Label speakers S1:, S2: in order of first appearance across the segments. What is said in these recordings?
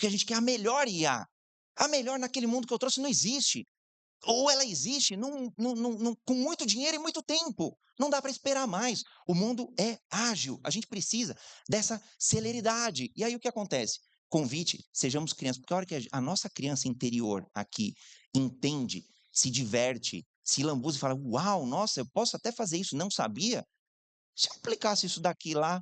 S1: porque a gente quer a melhor IA. A melhor naquele mundo que eu trouxe não existe. Ou ela existe com muito dinheiro e muito tempo. Não dá para esperar mais. O mundo é ágil. A gente precisa dessa celeridade. E aí o que acontece? Convite, sejamos crianças. Porque a hora que a nossa criança interior aqui entende, se diverte, se lambuza e fala: Uau, nossa, eu posso até fazer isso, não sabia? Se eu aplicasse isso daqui lá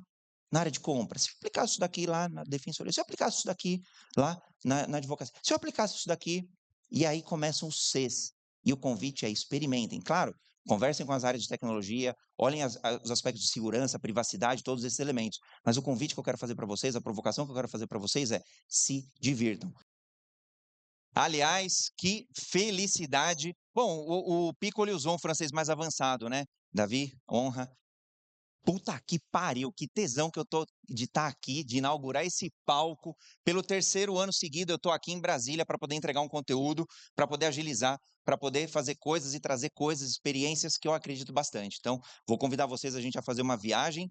S1: na área de compra, se eu aplicasse isso daqui lá na defensoria, se eu aplicasse isso daqui lá na advocacia, se eu aplicasse isso daqui, e aí começam os Cs. E o convite é experimentem. Claro, conversem com as áreas de tecnologia, olhem os aspectos de segurança, privacidade, todos esses elementos. Mas o convite que eu quero fazer para vocês, a provocação que eu quero fazer para vocês é: se divirtam. Aliás, que felicidade. Bom, o Piccoli usou um francês mais avançado, né? Davi, honra. Puta que pariu, que tesão que eu tô de estar aqui, de inaugurar esse palco. Pelo terceiro ano seguido, eu estou aqui em Brasília para poder entregar um conteúdo, para poder agilizar, para poder fazer coisas e trazer coisas, experiências que eu acredito bastante. Então, vou convidar vocês a gente a fazer uma viagem.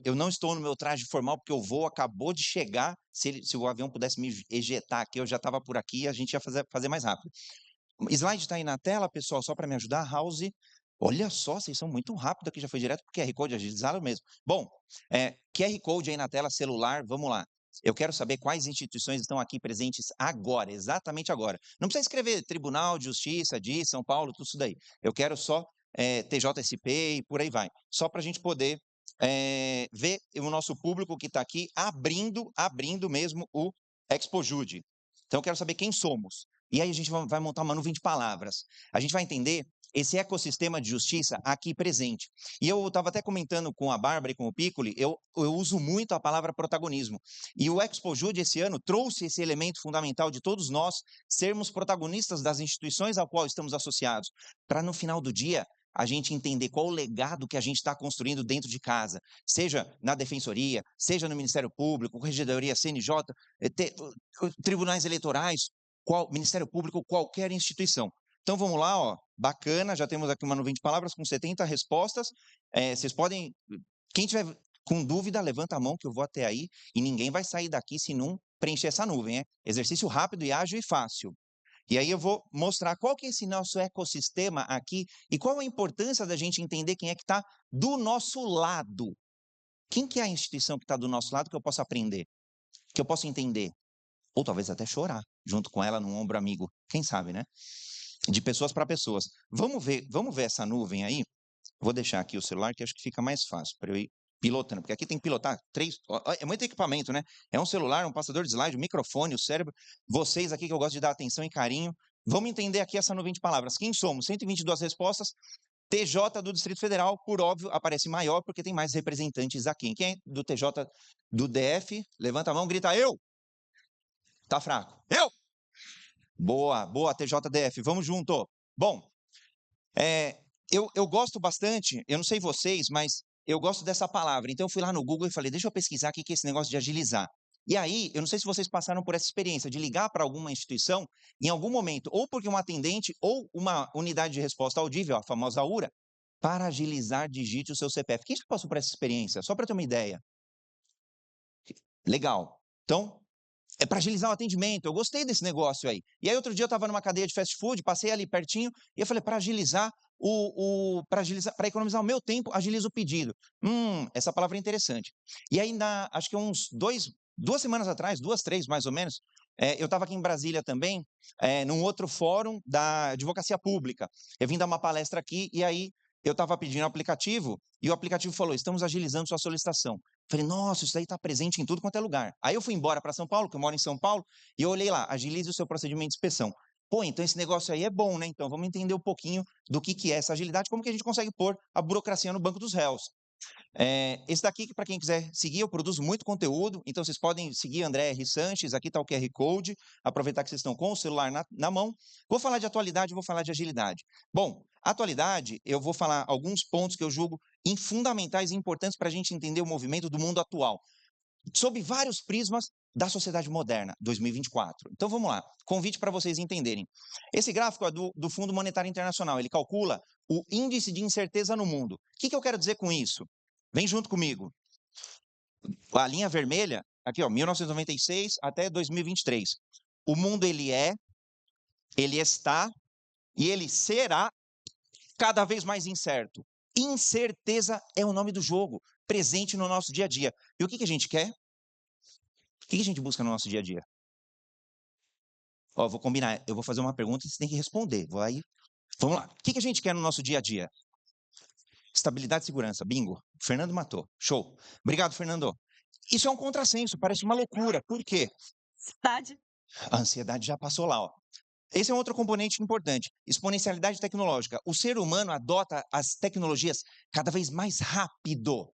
S1: Eu não estou no meu traje formal, porque o voo acabou de chegar. Se o avião pudesse me ejetar aqui, eu já estava por aqui e a gente ia fazer mais rápido. Slide está aí na tela, pessoal, só para me ajudar. House. Olha só, vocês são muito rápidos aqui, já foi direto para o QR Code, agilizaram mesmo. Bom, QR Code aí na tela, celular, vamos lá. Eu quero saber quais instituições estão aqui presentes agora, exatamente agora. Não precisa escrever Tribunal de Justiça de São Paulo, tudo isso daí. Eu quero só TJSP e por aí vai. Só para a gente poder ver o nosso público que está aqui abrindo mesmo o ExpoJude. Então, eu quero saber quem somos. E aí a gente vai montar uma nuvem de palavras. A gente vai entender esse ecossistema de justiça aqui presente. E eu estava até comentando com a Bárbara e com o Piccoli, eu uso muito a palavra protagonismo. E o ExpoJude esse ano trouxe esse elemento fundamental de todos nós sermos protagonistas das instituições ao qual estamos associados, para no final do dia a gente entender qual o legado que a gente está construindo dentro de casa, seja na Defensoria, seja no Ministério Público, Regedoria CNJ, tribunais eleitorais, Ministério Público, qualquer instituição. Então vamos lá, ó, bacana, já temos aqui uma nuvem de palavras com 70 respostas. Vocês podem, quem tiver com dúvida, levanta a mão que eu vou até aí e ninguém vai sair daqui se não preencher essa nuvem, Exercício rápido e ágil e fácil. E aí eu vou mostrar qual que é esse nosso ecossistema aqui e qual a importância da gente entender quem é que está do nosso lado. Quem que é a instituição que está do nosso lado que eu posso aprender, que eu posso entender? Ou talvez até chorar junto com ela num ombro amigo, quem sabe, né? De pessoas para pessoas. Vamos ver essa nuvem aí? Vou deixar aqui o celular, que acho que fica mais fácil para eu ir pilotando, porque aqui tem que pilotar é muito equipamento, né? É um celular, um passador de slide, um microfone, o cérebro. Vocês aqui que eu gosto de dar atenção e carinho, vamos entender aqui essa nuvem de palavras. Quem somos? 122 respostas. TJ do Distrito Federal, por óbvio, aparece maior porque tem mais representantes aqui. Quem é do TJ do DF? Levanta a mão, grita eu. Tá fraco. Eu! Boa, boa, TJDF, vamos junto. Bom, eu gosto bastante, eu não sei vocês, mas eu gosto dessa palavra. Então, eu fui lá no Google e falei, deixa eu pesquisar o que é esse negócio de agilizar. E aí, eu não sei se vocês passaram por essa experiência de ligar para alguma instituição, em algum momento, ou porque um atendente ou uma unidade de resposta audível, a famosa URA, para agilizar, digite o seu CPF. Quem já passou por essa experiência? Só para ter uma ideia. Legal. Então, é para agilizar o atendimento, eu gostei desse negócio aí. E aí outro dia eu estava numa cadeia de fast food, passei ali pertinho, e eu falei, para agilizar para economizar o meu tempo, agiliza o pedido. Essa palavra é interessante. E aí, acho que uns 2 semanas atrás, 2, 3 mais ou menos, eu estava aqui em Brasília também, num outro fórum da advocacia pública. Eu vim dar uma palestra aqui, e aí eu estava pedindo um aplicativo, e o aplicativo falou, estamos agilizando sua solicitação. Falei, nossa, isso aí está presente em tudo quanto é lugar. Aí eu fui embora para São Paulo, que eu moro em São Paulo, e eu olhei lá, agilize o seu procedimento de inspeção. Pô, então esse negócio aí é bom, né? Então vamos entender um pouquinho do que é essa agilidade, como que a gente consegue pôr a burocracia no banco dos réus. Esse daqui, para quem quiser seguir, eu produzo muito conteúdo, então vocês podem seguir André R. Sanches, aqui está o QR Code, aproveitar que vocês estão com o celular na mão. Vou falar de atualidade, vou falar de agilidade. Bom, atualidade, eu vou falar alguns pontos que eu julgo fundamentais e importantes para a gente entender o movimento do mundo atual, sob vários prismas da sociedade moderna, 2024. Então vamos lá, convite para vocês entenderem. Esse gráfico é do Fundo Monetário Internacional, ele calcula o índice de incerteza no mundo. O que eu quero dizer com isso? Vem junto comigo. A linha vermelha aqui, ó, 1996 até 2023. O mundo, ele está e ele será cada vez mais incerto. Incerteza é o nome do jogo, presente no nosso dia a dia. E o que a gente quer? O que a gente busca no nosso dia a dia? Ó, vou combinar, eu vou fazer uma pergunta e você tem que responder. Vamos lá. O que a gente quer no nosso dia a dia? Estabilidade e segurança, bingo. Fernando matou. Show. Obrigado, Fernando. Isso é um contrassenso, parece uma loucura. Por quê?
S2: Cidade.
S1: A ansiedade já passou lá, ó. Esse é um outro componente importante, exponencialidade tecnológica. O ser humano adota as tecnologias cada vez mais rápido.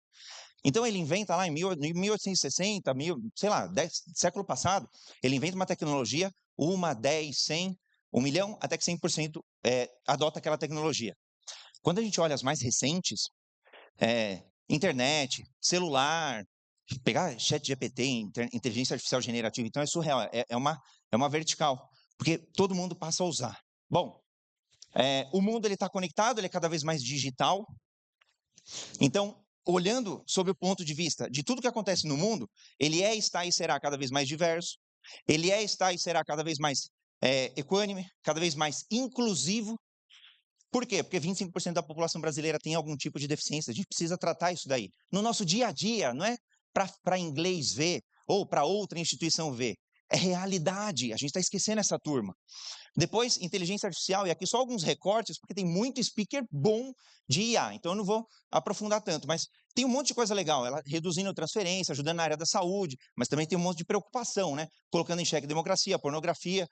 S1: Então ele inventa lá em 1860, sei lá, século passado, ele inventa uma tecnologia, 1, 10, 100, 1 milhão, até que 100% adota aquela tecnologia. Quando a gente olha as mais recentes, internet, celular, pegar chat GPT, inteligência artificial generativa, então é surreal, é uma vertical, porque todo mundo passa a usar. Bom, o mundo está conectado, ele é cada vez mais digital, então, olhando sob o ponto de vista de tudo que acontece no mundo, ele está e será cada vez mais diverso, ele está e será cada vez mais equânime, cada vez mais inclusivo. Por quê? Porque 25% da população brasileira tem algum tipo de deficiência. A gente precisa tratar isso daí. No nosso dia a dia, não é para inglês ver ou para outra instituição ver. É realidade. A gente está esquecendo essa turma. Depois, inteligência artificial, e aqui só alguns recortes, porque tem muito speaker bom de IA, então eu não vou aprofundar tanto, mas tem um monte de coisa legal, ela reduzindo transferência, ajudando na área da saúde, mas também tem um monte de preocupação, né? Colocando em xeque democracia, pornografia,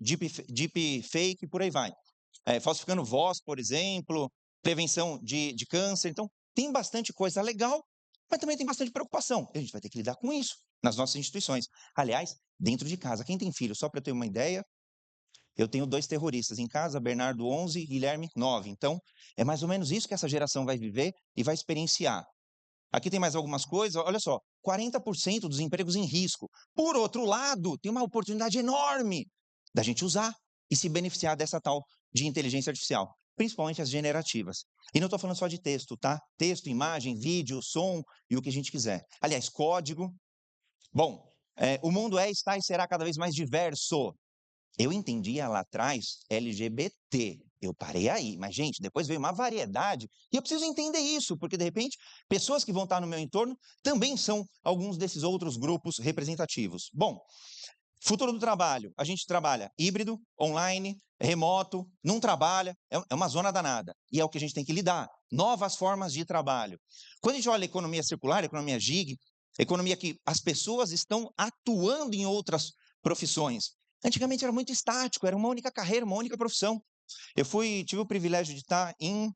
S1: deep fake, por aí vai. Falsificando voz, por exemplo, prevenção de câncer. Então, tem bastante coisa legal, mas também tem bastante preocupação. A gente vai ter que lidar com isso nas nossas instituições. Aliás, dentro de casa. Quem tem filho, só para eu ter uma ideia, eu tenho 2 terroristas em casa, Bernardo 11, Guilherme 9. Então, é mais ou menos isso que essa geração vai viver e vai experienciar. Aqui tem mais algumas coisas, olha só, 40% dos empregos em risco. Por outro lado, tem uma oportunidade enorme da gente usar e se beneficiar dessa tal de inteligência artificial, principalmente as generativas. E não estou falando só de texto, tá? Texto, imagem, vídeo, som e o que a gente quiser. Aliás, código. Bom, o mundo está e será cada vez mais diverso. Eu entendia lá atrás LGBT, eu parei aí, mas gente, depois veio uma variedade e eu preciso entender isso, porque de repente pessoas que vão estar no meu entorno também são alguns desses outros grupos representativos. Bom, futuro do trabalho, a gente trabalha híbrido, online, remoto, não trabalha, é uma zona danada e é o que a gente tem que lidar. Novas formas de trabalho. Quando a gente olha a economia circular, a economia gig, economia que as pessoas estão atuando em outras profissões. Antigamente era muito estático, era uma única carreira, uma única profissão. Eu tive o privilégio de estar em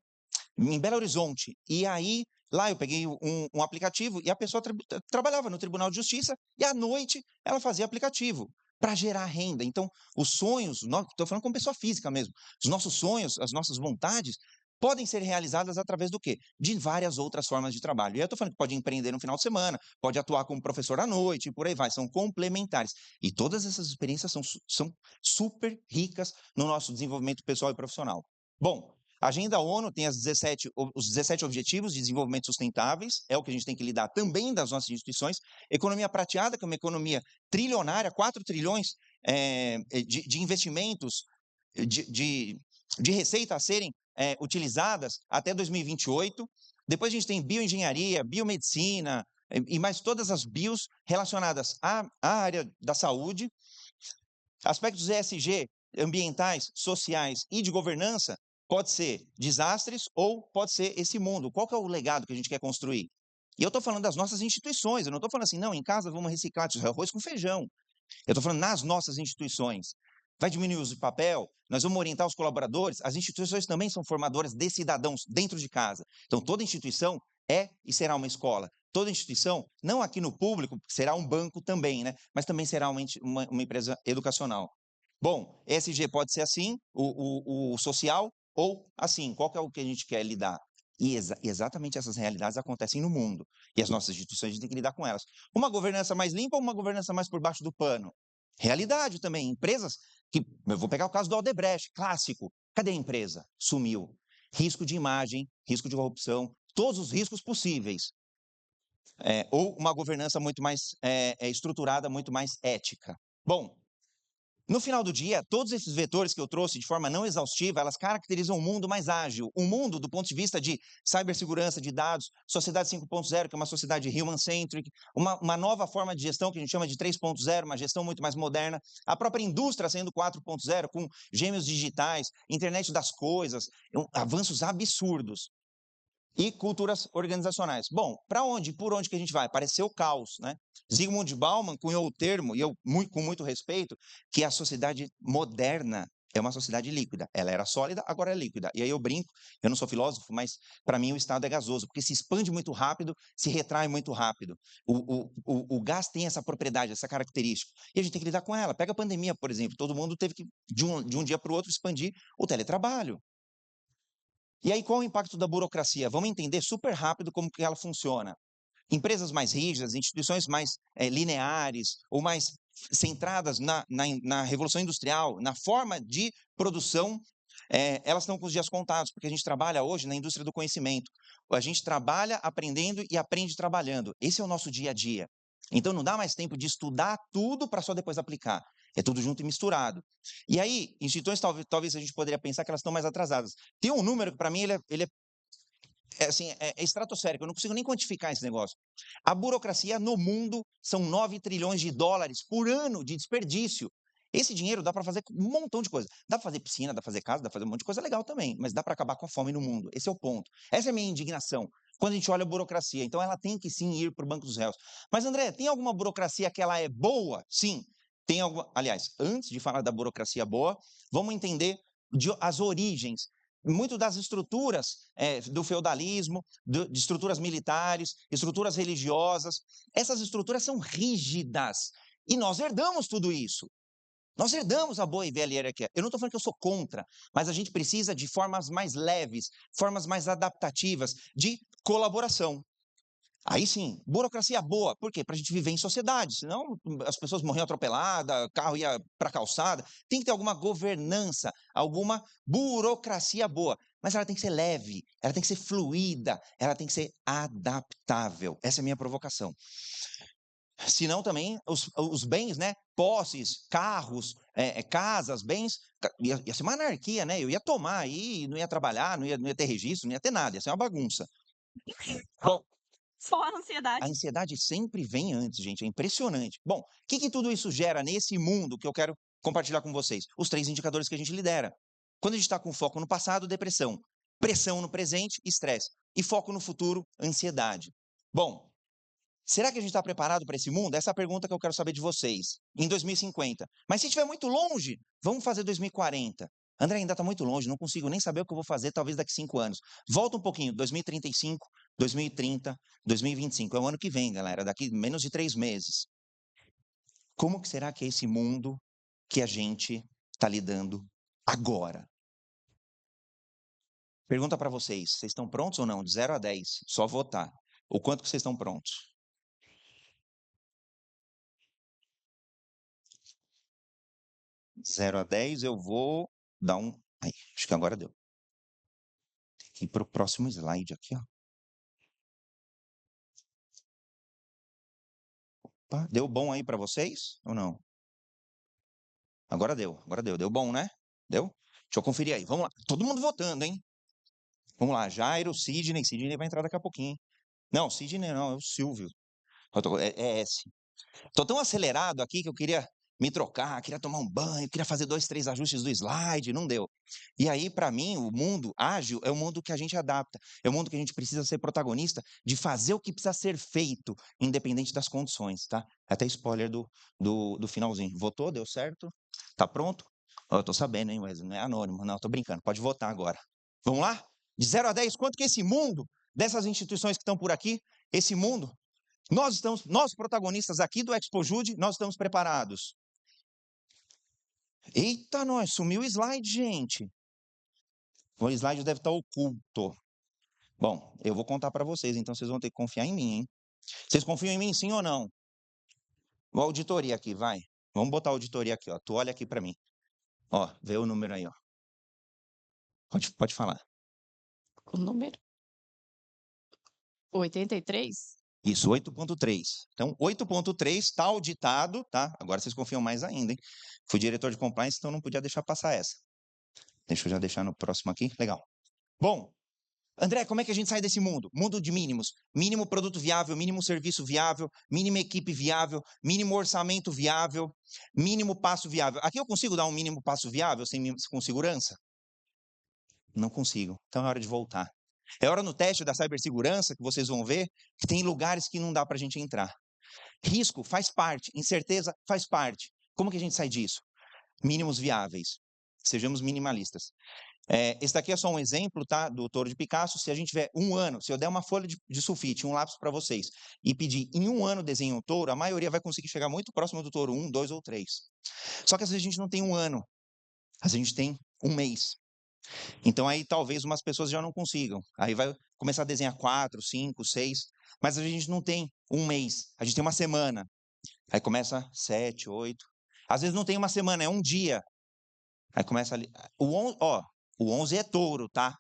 S1: Belo Horizonte, e aí lá eu peguei um aplicativo e a pessoa trabalhava no Tribunal de Justiça e à noite ela fazia aplicativo para gerar renda. Então, os sonhos, estou falando como pessoa física mesmo, os nossos sonhos, as nossas vontades podem ser realizadas através do quê? De várias outras formas de trabalho. E eu estou falando que pode empreender no final de semana, pode atuar como professor à noite, e por aí vai, são complementares. E todas essas experiências são super ricas no nosso desenvolvimento pessoal e profissional. Bom, a Agenda ONU tem os 17 Objetivos de Desenvolvimento Sustentáveis, é o que a gente tem que lidar também das nossas instituições. Economia prateada, que é uma economia trilionária, 4 trilhões de investimentos, de receita a serem utilizadas até 2028. Depois a gente tem bioengenharia, biomedicina e mais todas as bios relacionadas à área da saúde. Aspectos ESG, ambientais, sociais e de governança, pode ser desastres ou pode ser esse mundo. Qual que é o legado que a gente quer construir? E eu estou falando das nossas instituições, eu não estou falando assim, não, em casa vamos reciclar arroz com feijão. Eu estou falando nas nossas instituições. Vai diminuir o uso de papel, nós vamos orientar os colaboradores, as instituições também são formadoras de cidadãos dentro de casa. Então, toda instituição é e será uma escola. Toda instituição, não aqui no público, será um banco também, né? Mas também será uma empresa educacional. Bom, ESG pode ser assim, o social, ou assim, qual que é o que a gente quer lidar? E exatamente essas realidades acontecem no mundo. E as nossas instituições a gente tem que lidar com elas. Uma governança mais limpa ou uma governança mais por baixo do pano? Realidade também. Empresas que. Eu vou pegar o caso do Aldebrecht, clássico. Cadê a empresa? Sumiu. Risco de imagem, risco de corrupção, todos os riscos possíveis. ou uma governança muito mais estruturada, muito mais ética. Bom, no final do dia, todos esses vetores que eu trouxe de forma não exaustiva, elas caracterizam um mundo mais ágil, um mundo do ponto de vista de cibersegurança de dados, sociedade 5.0, que é uma sociedade human-centric, uma nova forma de gestão que a gente chama de 3.0, uma gestão muito mais moderna, a própria indústria sendo 4.0, com gêmeos digitais, internet das coisas, avanços absurdos. E culturas organizacionais. Bom, para onde, por onde que a gente vai? Pareceu caos, né? Zygmunt Bauman cunhou o termo, e eu com muito respeito, que a sociedade moderna é uma sociedade líquida. Ela era sólida, agora é líquida. E aí eu brinco, eu não sou filósofo, mas para mim o estado é gasoso, porque se expande muito rápido, se retrai muito rápido. O gás tem essa propriedade, essa característica. E a gente tem que lidar com ela. Pega a pandemia, por exemplo. Todo mundo teve que, de um dia para o outro, expandir o teletrabalho. E aí, qual o impacto da burocracia? Vamos entender super rápido como que ela funciona. Empresas mais rígidas, instituições mais lineares ou mais centradas na revolução industrial, na forma de produção, elas estão com os dias contados, porque a gente trabalha hoje na indústria do conhecimento. A gente trabalha aprendendo e aprende trabalhando. Esse é o nosso dia a dia. Então, não dá mais tempo de estudar tudo para só depois aplicar. É tudo junto e misturado. E aí, instituições, talvez a gente poderia pensar que elas estão mais atrasadas. Tem um número que, para mim, assim, é estratosférico, eu não consigo nem quantificar esse negócio. A burocracia no mundo são 9 trilhões de dólares por ano de desperdício. Esse dinheiro dá para fazer um montão de coisa. Dá para fazer piscina, dá para fazer casa, dá para fazer um monte de coisa legal também, mas dá para acabar com a fome no mundo. Esse é o ponto. Essa é a minha indignação. Quando a gente olha a burocracia, então ela tem que sim ir para o banco dos réus. Mas, André, tem alguma burocracia que ela é boa? Sim. Tem alguma. Aliás, antes de falar da burocracia boa, vamos entender as origens muito das estruturas do feudalismo, de estruturas militares, estruturas religiosas. Essas estruturas são rígidas. E nós herdamos tudo isso. Nós herdamos a boa e velha hierarquia. Eu não estou falando que eu sou contra, mas a gente precisa de formas mais leves, formas mais adaptativas de colaboração. Aí sim, burocracia boa. Por quê? Para a gente viver em sociedade, senão as pessoas morriam atropeladas, carro ia para a calçada. Tem que ter alguma governança, alguma burocracia boa. Mas ela tem que ser leve, ela tem que ser fluida, ela tem que ser adaptável. Essa é a minha provocação. Senão também os bens, né? Posses, carros, casas, bens, ia ser uma anarquia, né? Eu ia tomar aí, não ia trabalhar, não ia ter registro, não ia ter nada, ia ser uma bagunça. Bom,
S2: Só a
S1: a
S2: ansiedade.
S1: ansiedade sempre vem antes, gente, é impressionante. Bom, o que tudo isso gera nesse mundo que eu quero compartilhar com vocês? Os 3 indicadores que a gente lidera. Quando a gente está com foco no passado, depressão. Pressão no presente, estresse. E foco no futuro, ansiedade. Bom, será que a gente está preparado para esse mundo? Essa é a pergunta que eu quero saber de vocês. Em 2050. Mas se estiver muito longe, vamos fazer 2040. André, ainda está muito longe, não consigo nem saber o que eu vou fazer, talvez daqui 5 anos. Volta um pouquinho, 2035, 2030, 2025. É o ano que vem, galera, daqui menos de 3 meses. Como que será que é esse mundo que a gente está lidando agora? Pergunta para vocês estão prontos ou não? De 0 a 10, só votar. O quanto que vocês estão prontos? 0 a 10, eu vou dar um. Aí, acho que agora deu. Tem que ir para o próximo slide aqui, ó. Opa, deu bom aí para vocês ou não? Agora deu, agora deu. Deu bom, né? Deu? Deixa eu conferir aí. Vamos lá. Todo mundo votando, hein? Vamos lá. Jairo, Sidney. Sidney vai entrar daqui a pouquinho, hein? Não, Sidney não, é o Silvio. É S. Tô tão acelerado aqui que eu queria me trocar, queria tomar um banho, queria fazer 2, 3 ajustes do slide, não deu. E aí, para mim, o mundo ágil é o mundo que a gente adapta, é o mundo que a gente precisa ser protagonista de fazer o que precisa ser feito, independente das condições, tá? Até spoiler do finalzinho. Votou? Deu certo? Tá pronto? Ó, eu tô sabendo, hein, Wesley? Não é anônimo, não, tô brincando. Pode votar agora. Vamos lá? De 0 a 10, quanto que esse mundo, dessas instituições que estão por aqui, esse mundo nós protagonistas aqui do ExpoJude, nós estamos preparados. Eita, nós, sumiu o slide, gente. O slide deve estar oculto. Bom, eu vou contar para vocês, então vocês vão ter que confiar em mim, hein? Vocês confiam em mim, sim ou não? Vou auditoria aqui, vai. Vamos botar a auditoria aqui, ó. Tu olha aqui para mim. Ó, vê o número aí, ó. Pode falar.
S2: O número 83?
S1: Isso, 8.3. Então, 8.3 está auditado, tá? Agora vocês confiam mais ainda, hein? Fui diretor de compliance, então não podia deixar passar essa. Deixa eu já deixar no próximo aqui. Legal. Bom, André, como é que a gente sai desse mundo? Mundo de mínimos. Mínimo produto viável, mínimo serviço viável, mínima equipe viável, mínimo orçamento viável, mínimo passo viável. Aqui eu consigo dar um mínimo passo viável com segurança? Não consigo. Então é hora de voltar. É hora no teste da cibersegurança que vocês vão ver que tem lugares que não dá para a gente entrar. Risco faz parte, incerteza faz parte. Como que a gente sai disso? Mínimos viáveis. Sejamos minimalistas. Esse daqui é só um exemplo, tá, do Touro de Picasso. Se a gente tiver um ano, se eu der uma folha de sulfite, um lápis para vocês, e pedir em um ano desenhe um touro, a maioria vai conseguir chegar muito próximo do touro, 1, 2 ou 3. Só que às vezes a gente não tem um ano, às vezes a gente tem um mês. Então aí talvez umas pessoas já não consigam. Aí vai começar a desenhar 4, 5, 6, mas a gente não tem um mês, a gente tem uma semana. Aí começa 7, 8. Às vezes não tem uma semana, é um dia. Aí começa ali. O 11 é touro, tá?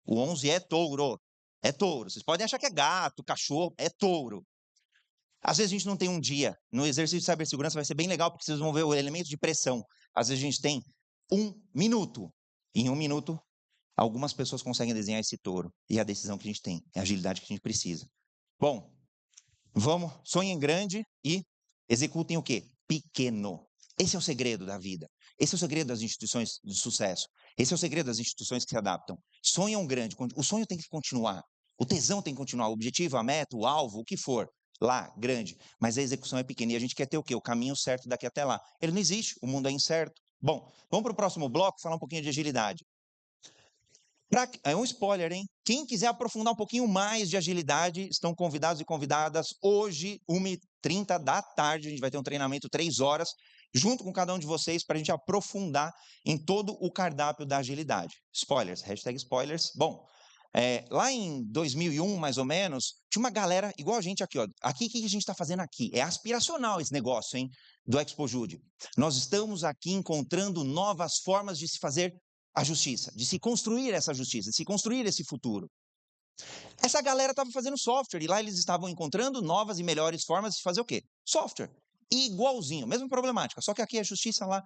S1: O 11 é touro. É touro. Vocês podem achar que é gato, cachorro, é touro. Às vezes a gente não tem um dia. No exercício de cibersegurança vai ser bem legal, porque vocês vão ver o elemento de pressão. Às vezes a gente tem um minuto. Em um minuto, algumas pessoas conseguem desenhar esse touro. E a decisão que a gente tem, é a agilidade que a gente precisa. Bom, vamos, sonhem grande e executem o quê? Pequeno. Esse é o segredo da vida. Esse é o segredo das instituições de sucesso. Esse é o segredo das instituições que se adaptam. Sonham grande. O sonho tem que continuar. O tesão tem que continuar. O objetivo, a meta, o alvo, o que for. Lá, grande. Mas a execução é pequena. E a gente quer ter o quê? O caminho certo daqui até lá. Ele não existe. O mundo é incerto. Bom, vamos para o próximo bloco, falar um pouquinho de agilidade. É um spoiler, hein? Quem quiser aprofundar um pouquinho mais de agilidade, estão convidados e convidadas. Hoje, 1h30 da tarde, a gente vai ter um treinamento 3 horas, junto com cada um de vocês, para a gente aprofundar em todo o cardápio da agilidade. Spoilers, hashtag spoilers. Bom, lá em 2001, mais ou menos, tinha uma galera igual a gente aqui. Ó. Aqui, o que a gente está fazendo aqui? É aspiracional esse negócio, hein? Do ExpoJude. Nós estamos aqui encontrando novas formas de se fazer a justiça, de se construir essa justiça, de se construir esse futuro. Essa galera estava fazendo software e lá eles estavam encontrando novas e melhores formas de fazer o quê? Software. Igualzinho, mesma problemática, só que aqui a justiça lá,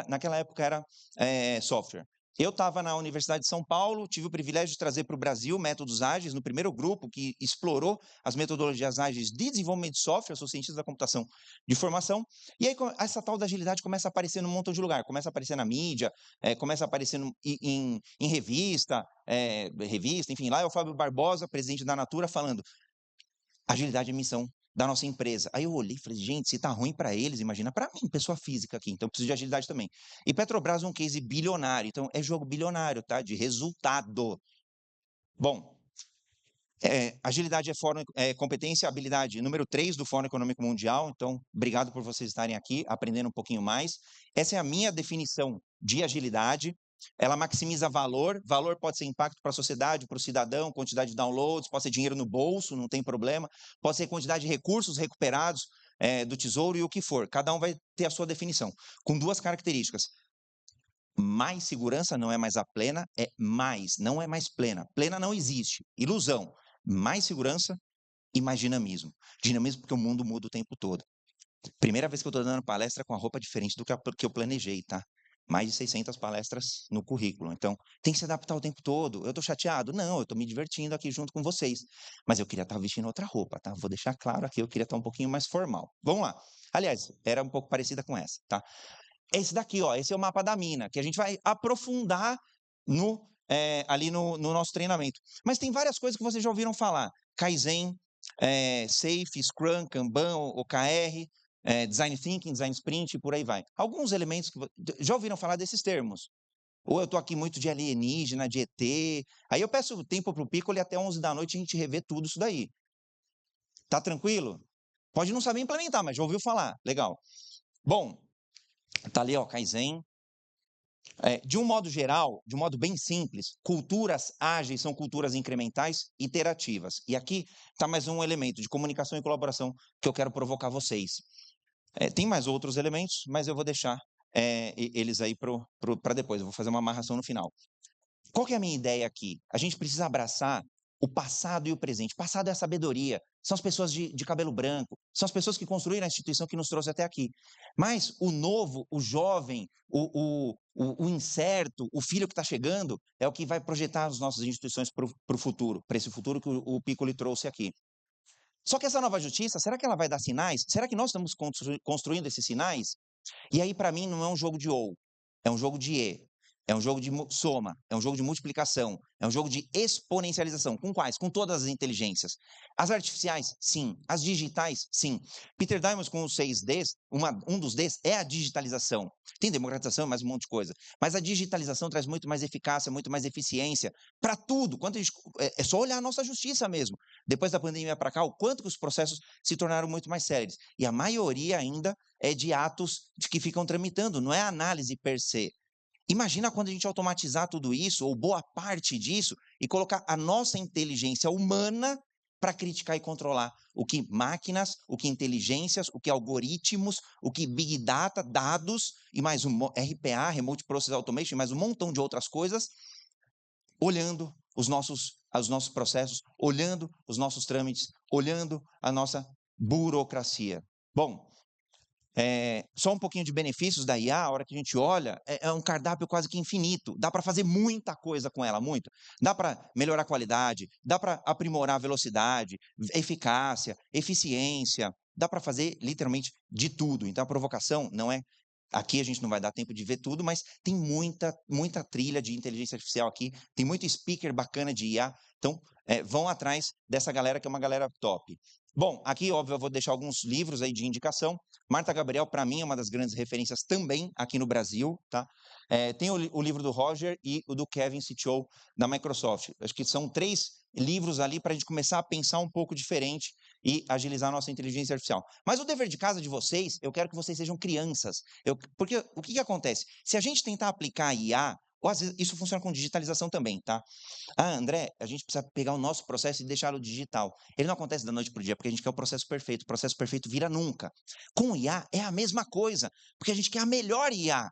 S1: naquela época era software. Eu estava na Universidade de São Paulo, tive o privilégio de trazer para o Brasil métodos ágeis, no primeiro grupo que explorou as metodologias ágeis de desenvolvimento de software, sou cientista da computação de formação, e aí essa tal da agilidade começa a aparecer num montão de lugar, começa a aparecer na mídia, começa a aparecer em revista, enfim, lá é o Fábio Barbosa, presidente da Natura, falando agilidade é missão da nossa empresa. Aí eu olhei e falei, gente, se tá ruim para eles, imagina para mim, pessoa física aqui, então eu preciso de agilidade também. E Petrobras é um case bilionário, então é jogo bilionário, tá? De resultado. Bom, agilidade é competência, habilidade número 3 do Fórum Econômico Mundial, então obrigado por vocês estarem aqui, aprendendo um pouquinho mais. Essa é a minha definição de agilidade. Ela maximiza valor, valor pode ser impacto para a sociedade, para o cidadão, quantidade de downloads, pode ser dinheiro no bolso, não tem problema, pode ser quantidade de recursos recuperados do tesouro e o que for, cada um vai ter a sua definição, com 2 características. Mais segurança não é mais a plena, não é mais plena. Plena não existe, ilusão. Mais segurança e mais dinamismo. Dinamismo porque o mundo muda o tempo todo. Primeira vez que eu estou dando palestra com a roupa diferente do que eu planejei, tá? Mais de 600 palestras no currículo. Então, tem que se adaptar o tempo todo. Eu estou chateado? Não, eu estou me divertindo aqui junto com vocês. Mas eu queria estar vestindo outra roupa, tá? Vou deixar claro aqui, eu queria estar um pouquinho mais formal. Vamos lá. Aliás, era um pouco parecida com essa, tá? Esse daqui, ó, esse é o mapa da mina, que a gente vai aprofundar ali no nosso treinamento. Mas tem várias coisas que vocês já ouviram falar. Kaizen, Safe, Scrum, Kanban, OKR, Design Thinking, Design Sprint, e por aí vai. Alguns elementos que já ouviram falar desses termos. Ou eu estou aqui muito de alienígena, de ET. Aí eu peço tempo para o Piccolo e até 11 da noite a gente revê tudo isso daí. Tá tranquilo? Pode não saber implementar, mas já ouviu falar. Legal. Bom, tá ali, ó, Kaizen. De um modo geral, de um modo bem simples, culturas ágeis são culturas incrementais iterativas. E aqui está mais um elemento de comunicação e colaboração que eu quero provocar vocês. Tem mais outros elementos, mas eu vou deixar eles aí para depois. Eu vou fazer uma amarração no final. Qual que é a minha ideia aqui? A gente precisa abraçar o passado e o presente. Passado é a sabedoria, são as pessoas de cabelo branco, são as pessoas que construíram a instituição que nos trouxe até aqui. Mas o novo, o jovem, o incerto, o filho que está chegando, é o que vai projetar as nossas instituições para o futuro, para esse futuro que o Piccoli trouxe aqui. Só que essa nova justiça, será que ela vai dar sinais? Será que nós estamos construindo esses sinais? E aí, para mim, não é um jogo de ou, é um jogo de e. É um jogo de soma, é um jogo de multiplicação, é um jogo de exponencialização. Com quais? Com todas as inteligências. As artificiais, sim. As digitais, sim. Peter Diamond, com os 6Ds, um dos Ds é a digitalização. Tem democratização, mais um monte de coisa. Mas a digitalização traz muito mais eficácia, muito mais eficiência para tudo. É só olhar a nossa justiça mesmo. Depois da pandemia para cá, o quanto que os processos se tornaram muito mais sérios. E a maioria ainda é de atos de que ficam tramitando, não é análise per se. Imagina quando a gente automatizar tudo isso, ou boa parte disso, e colocar a nossa inteligência humana para criticar e controlar o que máquinas, o que inteligências, o que algoritmos, o que big data, dados, e mais um RPA, Remote Process Automation, e mais um montão de outras coisas, olhando os nossos processos, olhando os nossos trâmites, olhando a nossa burocracia. Bom, só um pouquinho de benefícios da IA, a hora que a gente olha, é um cardápio quase que infinito. Dá para fazer muita coisa com ela, muito. Dá para melhorar a qualidade, dá para aprimorar a velocidade, eficácia, eficiência. Dá para fazer literalmente de tudo. Então a provocação não é. Aqui a gente não vai dar tempo de ver tudo, mas tem muita trilha de inteligência artificial aqui, tem muito speaker bacana de IA. Então, vão atrás dessa galera que é uma galera top. Bom, aqui, óbvio, eu vou deixar alguns livros aí de indicação. Marta Gabriel, para mim, é uma das grandes referências também aqui no Brasil, tá? Tem o livro do Roger e o do Kevin CTO da Microsoft. Acho que são 3 livros ali para a gente começar a pensar um pouco diferente e agilizar a nossa inteligência artificial. Mas o dever de casa de vocês, eu quero que vocês sejam crianças. Porque o que acontece? Se a gente tentar aplicar a IA, ou às vezes isso funciona com digitalização também, tá? Ah, André, a gente precisa pegar o nosso processo e deixá-lo digital. Ele não acontece da noite para o dia, porque a gente quer o processo perfeito. O processo perfeito vira nunca. Com o IA é a mesma coisa, porque a gente quer a melhor IA.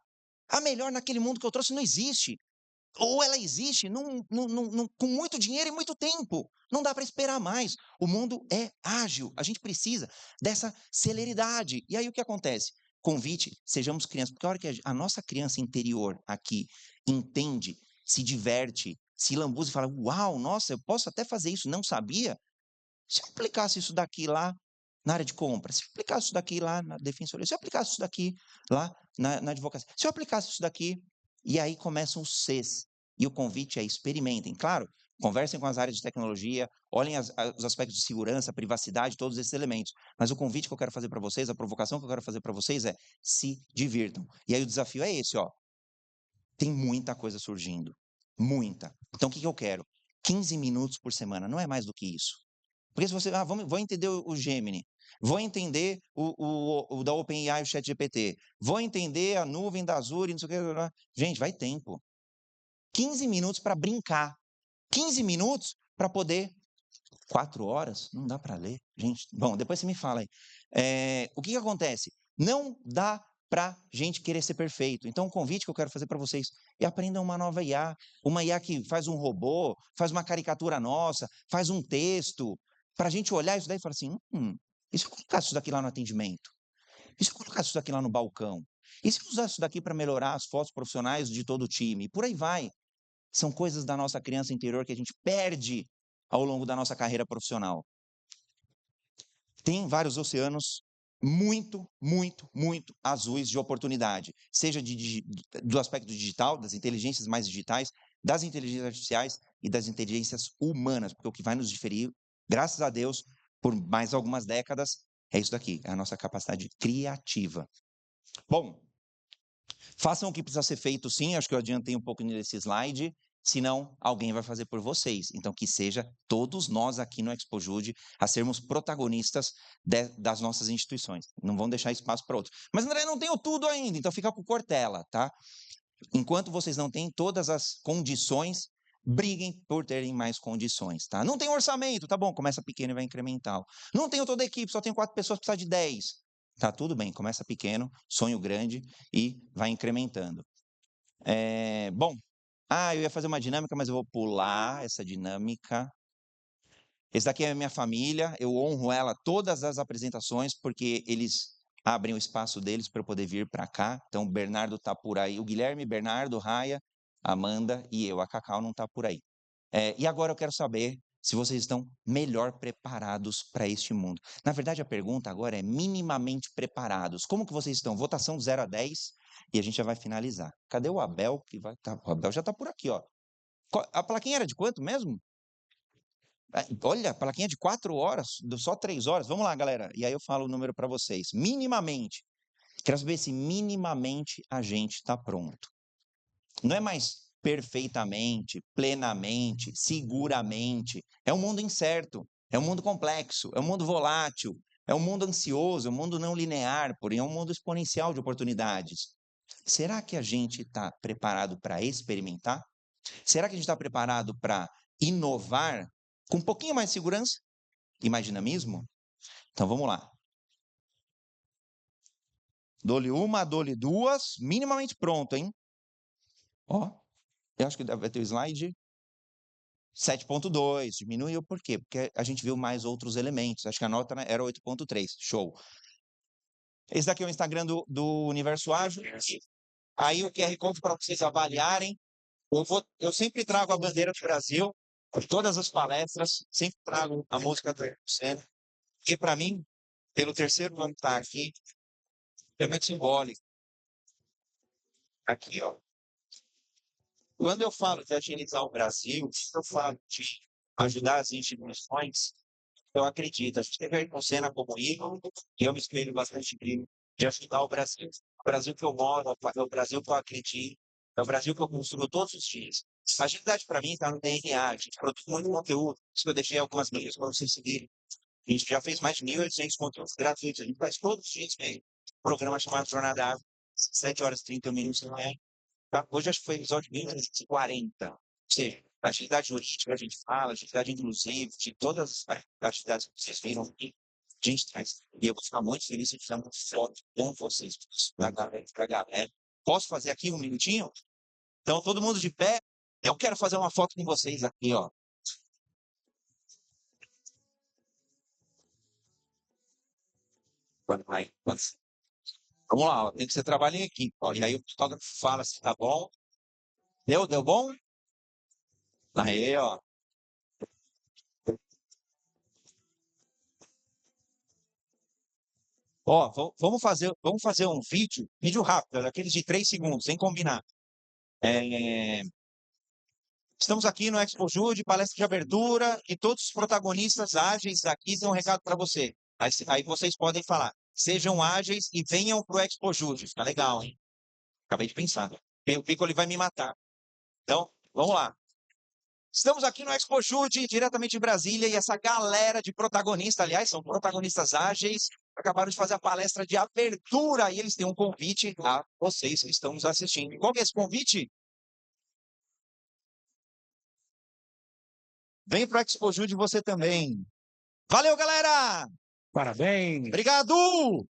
S1: A melhor naquele mundo que eu trouxe não existe. Ou ela existe com muito dinheiro e muito tempo. Não dá para esperar mais. O mundo é ágil. A gente precisa dessa celeridade. E aí o que acontece? Convite, sejamos crianças. Porque a hora que a nossa criança interior aqui entende, se diverte, se lambuza e fala: Uau, nossa, eu posso até fazer isso, não sabia? Se eu aplicasse isso daqui lá na área de compra, se eu aplicasse isso daqui lá na defensoria, se eu aplicasse isso daqui lá na advocacia, se eu aplicasse isso daqui, e aí começam os Cs. E o convite é experimentem. Claro, conversem com as áreas de tecnologia, olhem os aspectos de segurança, privacidade, todos esses elementos. Mas o convite que eu quero fazer para vocês, a provocação que eu quero fazer para vocês é se divirtam. E aí o desafio é esse, ó. Tem muita coisa surgindo. Muita. Então o que eu quero? 15 minutos por semana, não é mais do que isso. Porque se você, vou entender o Gemini, vou entender o da OpenAI, o ChatGPT, vou entender a nuvem da Azure, não sei o que. Gente, vai tempo. 15 minutos para brincar. 15 minutos para poder. 4 horas? Não dá para ler. Gente, bom, depois você me fala aí. O que acontece? Não dá para gente querer ser perfeito. Então, o convite que eu quero fazer para vocês é aprendam uma nova IA. Uma IA que faz um robô, faz uma caricatura nossa, faz um texto, para a gente olhar isso daí e falar assim, e se eu colocasse isso daqui lá no atendimento? E se eu colocasse isso daqui lá no balcão? E se eu usasse isso daqui para melhorar as fotos profissionais de todo o time? E por aí vai. São coisas da nossa criança interior que a gente perde ao longo da nossa carreira profissional. Tem vários oceanos muito azuis de oportunidade, seja do aspecto digital, das inteligências mais digitais, das inteligências artificiais e das inteligências humanas, porque o que vai nos diferir, graças a Deus, por mais algumas décadas, é isso daqui, é a nossa capacidade criativa. Bom, façam o que precisa ser feito, sim, acho que eu adiantei um pouco nesse slide, senão alguém vai fazer por vocês. Então, que seja todos nós aqui no ExpoJude a sermos protagonistas das nossas instituições. Não vão deixar espaço para outros. Mas, André, não tenho tudo ainda, então fica com Cortella, tá? Enquanto vocês não têm todas as condições, briguem por terem mais condições, tá? Não tem orçamento, tá bom, começa pequeno e vai incremental. Não tenho toda a equipe, só tenho 4 pessoas, precisa de 10. Tá tudo bem, começa pequeno, sonho grande e vai incrementando. Bom, eu ia fazer uma dinâmica, mas eu vou pular essa dinâmica. Esse daqui é a minha família, eu honro ela todas as apresentações, porque eles abrem o espaço deles para eu poder vir para cá. Então, o Bernardo está por aí, o Guilherme, Bernardo, Raia, Amanda e eu. A Cacau não está por aí. E agora eu quero saber se vocês estão melhor preparados para este mundo. Na verdade, a pergunta agora é minimamente preparados. Como que vocês estão? Votação de 0 a 10 e a gente já vai finalizar. Cadê o Abel? O Abel já está por aqui, ó. A plaquinha era de quanto mesmo? Olha, a plaquinha de 4 horas, só 3 horas. Vamos lá, galera. E aí eu falo o número para vocês. Minimamente. Quero saber se minimamente a gente está pronto. Não é mais perfeitamente, plenamente, seguramente. É um mundo incerto, é um mundo complexo, é um mundo volátil, é um mundo ansioso, é um mundo não linear, porém é um mundo exponencial de oportunidades. Será que a gente está preparado para experimentar? Será que a gente está preparado para inovar com um pouquinho mais de segurança e mais dinamismo? Então vamos lá. Dou-lhe uma, dou-lhe duas, minimamente pronto, hein? Ó, eu acho que deve ter o slide 7.2, diminuiu por quê? Porque a gente viu mais outros elementos. Acho que a nota era 8.3, show. Esse daqui é o Instagram do Universo Ágil. Aí o QR Code para vocês avaliarem. Eu sempre trago a bandeira do Brasil, em todas as palestras, sempre trago a música do Senna, porque para mim, pelo terceiro ano estar aqui, é muito simbólico. Aqui, ó. Quando eu falo de agilizar o Brasil, eu falo de ajudar as instituições, eu acredito. A gente teve com Senna como ídolo, e eu me espelho bastante nele, de ajudar o Brasil. O Brasil que eu moro, é o Brasil que eu acredito, é o Brasil que eu construo todos os dias. A agilidade, para mim, está no DNA. A gente produz muito conteúdo. Isso que eu deixei algumas mídias para vocês seguirem. A gente já fez mais de 1.800 conteúdos gratuitos. A gente faz todos os dias mesmo. Um programa chamado Jornada Ágil, 7 horas e 30 minutos da manhã. Tá? Hoje acho que foi o episódio 1340. Ou seja, a atividade jurídica a gente fala, atividade inclusiva, de todas as atividades que vocês viram aqui, a gente traz. E eu vou ficar muito feliz se tiver uma foto com vocês, pra galera. Posso fazer aqui um minutinho? Então, todo mundo de pé. Eu quero fazer uma foto com vocês aqui, ó. Vamos lá, ó. Tem que ser trabalho em equipe. Ó. E aí o fotógrafo fala se tá bom. Deu bom? Aí, ó. Ó, vamos fazer um vídeo rápido, daqueles de 3 segundos, sem combinar. Estamos aqui no Expo Jude, palestra de abertura, e todos os protagonistas ágeis aqui têm um recado para você. Aí vocês podem falar, sejam ágeis e venham para o Expo Jude. Fica legal, hein? Acabei de pensar. O Pico ele vai me matar. Então, vamos lá. Estamos aqui no Expo Jude, diretamente de Brasília, e essa galera de protagonistas, aliás, são protagonistas ágeis, acabaram de fazer a palestra de abertura, e eles têm um convite a vocês que estão nos assistindo. Qual que é esse convite? Vem para o Expo Jude você também. Valeu, galera!
S2: Parabéns!
S1: Obrigado!